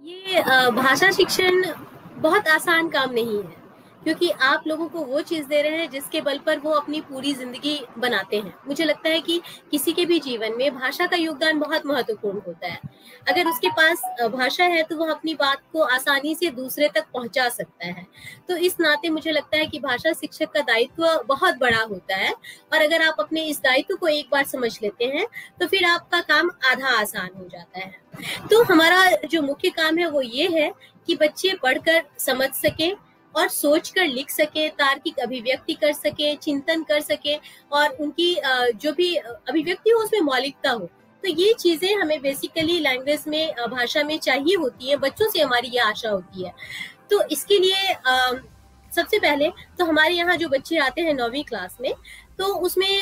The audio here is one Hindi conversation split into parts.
ये भाषा शिक्षण बहुत आसान काम नहीं है, क्योंकि आप लोगों को वो चीज़ दे रहे हैं जिसके बल पर वो अपनी पूरी ज़िंदगी बनाते हैं। मुझे लगता है कि किसी के भी जीवन में भाषा का योगदान बहुत महत्वपूर्ण होता है। अगर उसके पास भाषा है तो वह अपनी बात को आसानी से दूसरे तक पहुँचा सकता है। तो इस नाते मुझे लगता है कि भाषा शिक्षक का दायित्व बहुत बड़ा होता है, और अगर आप अपने इस दायित्व को एक बार समझ लेते हैं, तो फिर आपका काम आधा आसान हो जाता है। तो हमारा जो मुख्य काम है वो ये है कि बच्चे पढ़कर समझ सके और सोचकर लिख सके, तार्किक अभिव्यक्ति कर सके, चिंतन कर सके, और उनकी जो भी अभिव्यक्ति हो उसमें मौलिकता हो। तो ये चीजें हमें बेसिकली लैंग्वेज में, भाषा में चाहिए होती है। बच्चों से हमारी ये आशा होती है। तो इसके लिए सबसे पहले तो हमारे यहाँ जो बच्चे आते हैं 9वीं क्लास में, तो उसमें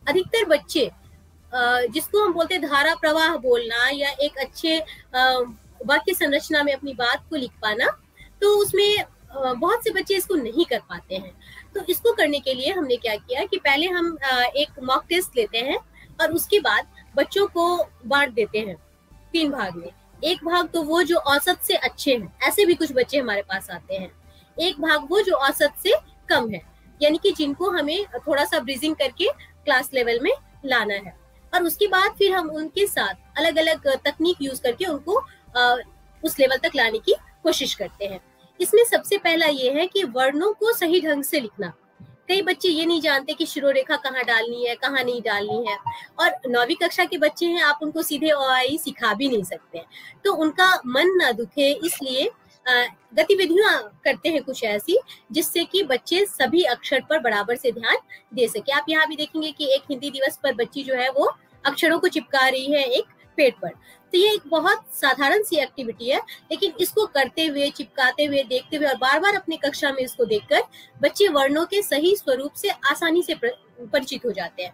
अधिकतर बच्चे जिसको हम बोलते हैं धारा प्रवाह बोलना, या एक अच्छे वाक्य संरचना में अपनी बात को लिख पाना, तो उसमें बहुत से बच्चे इसको नहीं कर पाते हैं। तो इसको करने के लिए हमने क्या किया कि पहले हम एक मॉक टेस्ट लेते हैं, और उसके बाद बच्चों को बांट देते हैं 3 भाग में। एक भाग तो वो जो औसत से अच्छे हैं, ऐसे भी कुछ बच्चे हमारे पास आते हैं। एक भाग वो जो औसत से कम है, यानी कि जिनको हमें थोड़ा सा ब्रीजिंग करके क्लास लेवल में लाना है। और उसके बाद फिर हम उनके साथ अलग अलग तकनीक यूज करके उनको उस लेवल तक लाने की कोशिश करते हैं। इसमें सबसे पहला ये है कि वर्णों को सही ढंग से लिखना। कई बच्चे ये नहीं जानते कि शिरोरेखा कहाँ डालनी है, कहाँ नहीं डालनी है। और 9वीं कक्षा के बच्चे हैं, आप उनको सीधे अ आ इ सिखा भी नहीं सकते हैं। तो उनका मन ना दुखे, इसलिए गतिविधियां करते हैं कुछ ऐसी जिससे कि बच्चे सभी अक्षर पर बराबर से ध्यान दे सके। आप यहाँ भी देखेंगे कि एक हिंदी दिवस पर बच्ची जो है वो अक्षरों को चिपका रही है एक पेड़ पर। तो ये एक बहुत साधारण सी एक्टिविटी है, लेकिन इसको करते हुए, चिपकाते हुए, देखते हुए और बार बार अपनी कक्षा में इसको देखकर बच्चे वर्णों के सही स्वरूप से आसानी से परिचित हो जाते हैं।